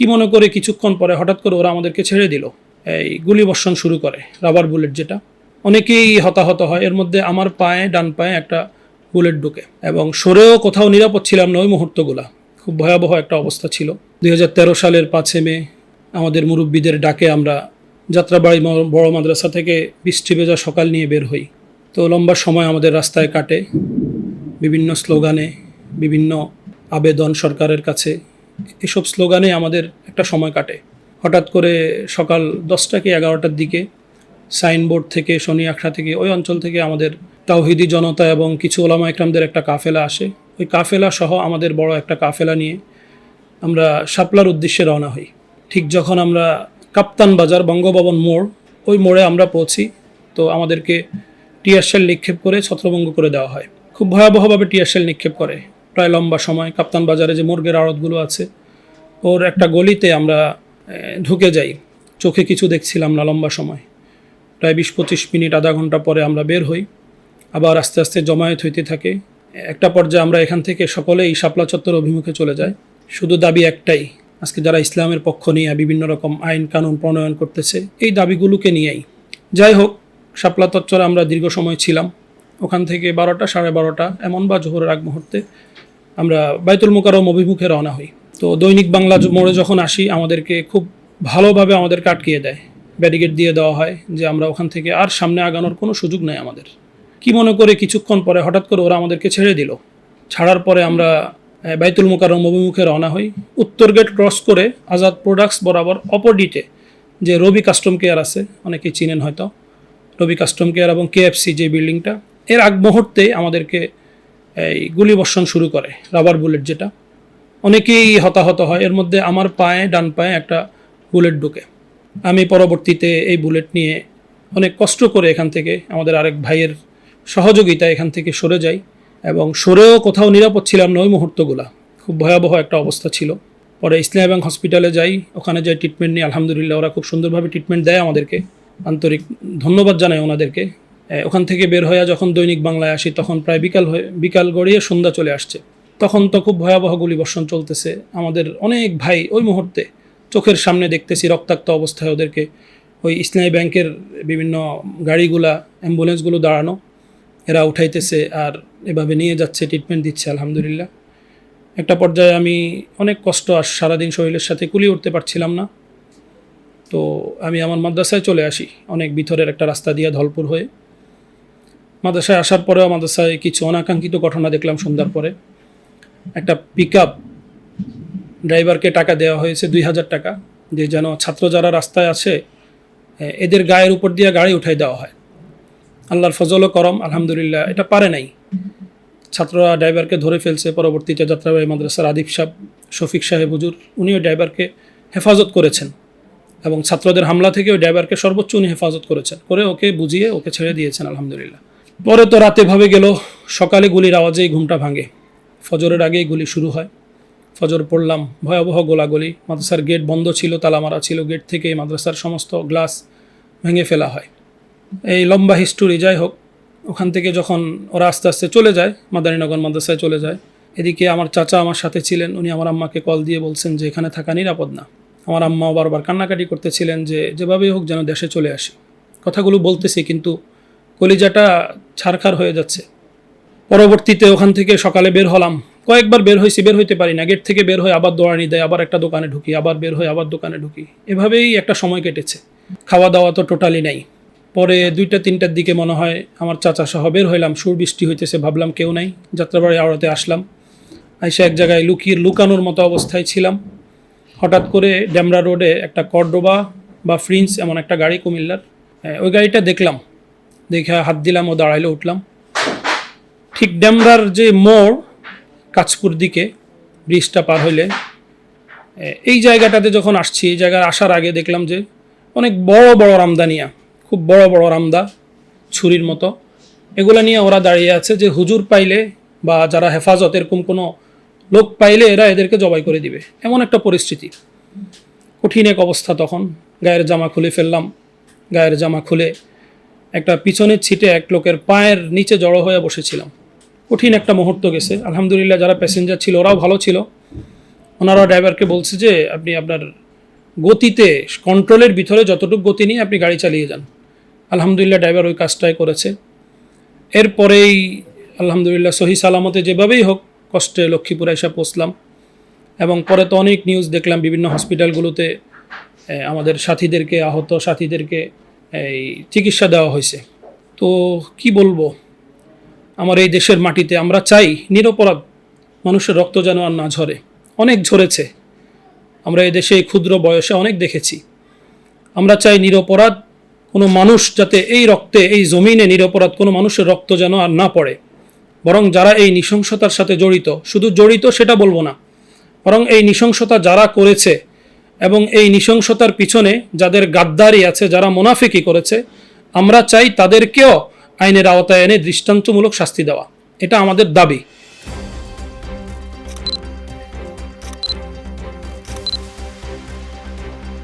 কি মনে করে কিছুক্ষণ পরে হঠাৎ করে ওরা আমাদেরকে ছেড়ে দিল। এই গুলিবর্ষণ শুরু করে, রাবার বুলেট যেটা। অনেকেই হতাহত হয়। এর মধ্যে আমার ডান পায়ে একটা বুলেট ঢুকে এবং সরেও কোথাও নিরাপদ ছিলাম না ওই মুহূর্তগুলা। খুব ভয়াবহ একটা অবস্থা ছিল। 2013 সালের 5 মে আমাদের মুরব্বীদের ডাকে আমরা যাত্রাবাড়ি বড় মাদ্রাসা থেকে বৃষ্টি ভেজা সকাল নিয়ে বের হই। তো লম্বা সময় আমাদের রাস্তায় কাটে, বিভিন্ন স্লোগানে, বিভিন্ন আবেদন সরকারের কাছে। এসব স্লোগানে আমাদের একটা সময় কাটে। হঠাৎ করে সকাল 10টা কি 11টার দিকে সাইনবোর্ড থেকে, শনি আখড়া থেকে, ওই অঞ্চল থেকে আমাদের তাওহিদি জনতা এবং কিছু ওলামা ইকরামদের একটা কাফেলা আসে। ওই কাফেলা সহ আমাদের বড় একটা কাফেলা নিয়ে আমরা শাপলার উদ্দেশ্যে রওনা হই। ঠিক যখন আমরা কাপ্তান বাজার বঙ্গভবন মোড়, ওই মোড়ে আমরা পৌঁছি, তো আমাদেরকে টিয়ারশেল নিক্ষেপ করে ছত্রভঙ্গ করে দেওয়া হয়। খুব ভয়াবহভাবে টিয়ারশেল নিক্ষেপ করে। প্রায় লম্বা সময় কাপ্তান বাজারে যে মুরগের আড়তগুলো আছে, ওর একটা গলিতে আমরা ঢুকে যাই। চোখে কিছু দেখছিলাম না লম্বা সময়। প্রায় 20-25 মিনিট, আধা ঘন্টা পরে আমরা বের হই। আবার আস্তে আস্তে জমায়েত হইতে থাকে। একটা পর্যায়ে আমরা এখান থেকে সকলেই শাপলা চত্বর অভিমুখে চলে যাই। শুধু দাবি একটাই, আজকে যারা ইসলামের পক্ষ নিয়ে বিভিন্ন রকম আইন কানুন প্রণয়ন করতেছে, এই দাবিগুলোকে নিয়েই। যাই হোক, শাপলা চত্বরে আমরা দীর্ঘ সময় ছিলাম। ওখান থেকে 12টা, 12:30 এমন বা জোহরের আগ মুহূর্তে আমরা বাইতুল মোকাররম অভিমুখে রওনা হই। তো দৈনিক বাংলা মোড়ে যখন আসি, আমাদেরকে খুব ভালোভাবে আমাদেরকে আটকিয়ে দেয়, ব্যারিকেড দিয়ে দেওয়া হয় যে আমরা ওখান থেকে আর সামনে আগানোর কোনো সুযোগ নেই আমাদের। কি মনে করে কিছুক্ষণ পরে হঠাৎ করে ওরা আমাদেরকে ছেড়ে দিল। ছাড়ার পরে আমরা বাইতুল মোকাররম অভিমুখে রওনা হই। উত্তর গেট ক্রস করে আজাদ প্রোডাক্টস বরাবর অপোজিটে যে রবি কাস্টম কেয়ার আছে, অনেকেই চিনেন হয়তো, রবি কাস্টম কেয়ার এবং KFC যে বিল্ডিংটা, এর আগ মুহূর্তে আমাদেরকে এই গুলিবর্ষণ শুরু করে, রাবার বুলেট যেটা। অনেকেই হতাহত হয়। এর মধ্যে আমার ডান পায়ে একটা বুলেট ঢুকে। আমি পরবর্তীতে এই বুলেট নিয়ে অনেক কষ্ট করে এখান থেকে, আমাদের আরেক ভাইয়ের সহযোগিতা, এখান থেকে সরে যাই এবং সরেও কোথাও নিরাপদ ছিলাম না ওই মুহূর্তগুলা। খুব ভয়াবহ একটা অবস্থা ছিল। পরে ইসলামী ব্যাংক হসপিটালে যাই, ওখানে যাই ট্রিটমেন্ট নিই। আলহামদুলিল্লাহ ওরা খুব সুন্দরভাবে ট্রিটমেন্ট দেয় আমাদেরকে, আন্তরিক ধন্যবাদ জানাই ওনাদেরকে। ওখান থেকে বের হয়ে যখন দৈনিক বাংলায় আসি, তখন প্রায় বিকাল গড়িয়ে সন্ধ্যা চলে আসছে। তখন তো খুব ভয়াবহ গুলিবর্ষণ চলতেছে। আমাদের অনেক ভাই ওই মুহূর্তে চোখের সামনে দেখতেছি রক্তাক্ত অবস্থায় ওদেরকে ওই ইসলামী ব্যাংকের বিভিন্ন গাড়িগুলা, অ্যাম্বুলেন্সগুলো দাঁড়ানো, এরা উঠাইতেছে আর এভাবে নিয়ে যাচ্ছে, ট্রিটমেন্ট দিচ্ছে আলহামদুলিল্লাহ। একটা পর্যায়ে আমি অনেক কষ্ট, আর সারাদিন শরীরের সাথে কুলিয়ে উঠতে পারছিলাম না। তো আমি আমার মাদ্রাসায় চলে আসি, অনেক ভিতরের একটা রাস্তা দিয়ে ধলপুর হয়ে। মাদ্রাসায় আসার পরেও মাদ্রাসায় কিছু অনাকাঙ্ক্ষিত ঘটনা দেখলাম। সন্ধ্যার পরে একটা পিকআপ ড্রাইভারকে টাকা দেওয়া হয়েছে 2000 টাকা, যে যেন ছাত্র যারা রাস্তায় আছে এদের গায়ের উপর দিয়ে গাড়ি উঠাই দেওয়া হয়। আল্লাহর ফজল ও করম, আলহামদুলিল্লাহ এটা পারে নাই। ছাত্ররা ড্রাইভারকে ধরে ফেলছে। পরবর্তীতে যাত্রাবাড়ি মাদ্রাসার আদিব সাহেব, শফিক সাহেব হুজুর, উনিও ড্রাইভারকে হেফাজত করেছেন এবং ছাত্রদের হামলা থেকে ওই ড্রাইভারকে সর্বোচ্চ উনি হেফাজত করেছেন, করে ওকে বুঝিয়ে ওকে ছেড়ে দিয়েছেন আলহামদুলিল্লাহ। পরে তো রাতে ভাবে গেল, সকালে গুলির আওয়াজেই ঘুমটা ভাঙে। ফজরের আগেই গুলি শুরু হয়। ফজর পড়লাম, ভয়াবহ গোলাগুলি। মাদ্রাসার গেট বন্ধ ছিল, তালা মারা ছিল। গেট থেকে মাদ্রাসার সমস্ত গ্লাস ভেঙে ফেলা হয়। এই লম্বা হিস্টোরি। যাই হোক, ওখান থেকে যখন ওরা আস্তে আস্তে চলে যায়, মাদারীনগর মাদ্রাসায় চলে যায়, এদিকে আমার চাচা আমার সাথে ছিলেন। উনি আমার আম্মাকে কল দিয়ে বলছেন যে এখানে থাকা নিরাপদ না। আমার আম্মাও বারবার কান্নাকাটি করতেছিলেন যে যেভাবেই হোক যেন দেশে চলে আসে। কথাগুলো বলতেছি কিন্তু কলিজাটা ছারখার হয়ে যাচ্ছে। পরবর্তীতে ওখান থেকে সকালে বের হলাম। কয়েকবার বের হইতে পারি না। গেট থেকে বের হয়ে আবার দৌড়ানি দেয়, আবার একটা দোকানে ঢুকি, আবার বের হয়ে আবার দোকানে ঢুকি। এভাবেই একটা সময় কেটেছে। খাওয়া দাওয়া তো টোটালি নাই। পরে 2টা-3টার দিকে মনে হয় আমার চাচা সহ বের হইলাম। সুর বৃষ্টি হইতেছে, ভাবলাম কেউ নাই, যাত্রাবাড়ি আওড়াতে আসলাম। আইসা এক জায়গায় লুকানোর মতো অবস্থায় ছিলাম। হঠাৎ করে ডেমরা রোডে একটা কর্ডোবা বা ফ্রিন্স এমন একটা গাড়ি, কুমিল্লার, ওই গাড়িটা দেখলাম। দেখে হাত দিলাম, ও দাঁড়াইলে, উঠলাম। ঠিক ডেমরার যে মোড়, কাঁচপুর দিকে ব্রিজটা পার হইলে এই জায়গাটাতে যখন আসছি, এই জায়গায় আসার আগে দেখলাম যে অনেক বড় বড় রামদা নিয়া, খুব বড় বড় রামদা, ছুরির মতো, এগুলা নিয়ে ওরা দাঁড়িয়ে আছে যে হুজুর পাইলে বা যারা হেফাজত, এরকম কোনো লোক পাইলে এরা এদেরকে জবাই করে দিবে, এমন একটা পরিস্থিতি। কঠিন এক অবস্থা তখন। গায়ের জামা খুলে ফেললাম। গায়ের জামা খুলে একটা পিছনের ছিটে এক লোকের পায়ের নিচে জড়ো হয়ে বসেছিলাম। কঠিন একটা মুহূর্ত গেছে। আলহামদুলিল্লাহ যারা প্যাসেঞ্জার ছিল ওরাও ভালো ছিল, ওনারা ড্রাইভারকে বলছে যে আপনি আপনার গতিতে কন্ট্রোলের ভিতরে যতটুকু গতি নিয়ে আপনি গাড়ি চালিয়ে যান। আলহামদুলিল্লাহ ড্রাইভার ওই কাজটাই করেছে। এরপরেই আলহামদুলিল্লাহ সহি সালামতে যেভাবেই হোক কষ্টে লক্ষ্মীপুরে এসে পৌঁছলাম। এবং পরে তো অনেক নিউজ দেখলাম বিভিন্ন হসপিটালগুলোতে আমাদের সাথীদেরকে, আহত সাথীদেরকে এই চিকিৎসা দেওয়া হয়েছে। তো কি বলবো, আমার এই দেশের মাটিতে আমরা চাই নিরপরাধ মানুষের রক্ত যেন আর না ঝরে। অনেক ঝরেছে, আমরা এই দেশে এই ক্ষুদ্র বয়সে অনেক দেখেছি। আমরা চাই নিরপরাধ কোনো মানুষ যাতে এই রক্তে, এই জমিনে নিরপরাধ কোনো মানুষের রক্ত যেন আর না পড়ে, বরং যারা এই নৃশংসতার সাথে জড়িত, শুধু জড়িত সেটা বলবো না, বরং এই নৃশংসতা যারা করেছে এবং এই নৃশংসতার পিছনে যাদের গাদ্দারি আছে, যারা মুনাফিকি করেছে, আমরা চাই তাদেরকেও আইনের আওতায় এনে দৃষ্টান্তমূলক শাস্তি দেওয়া। এটা আমাদের দাবি।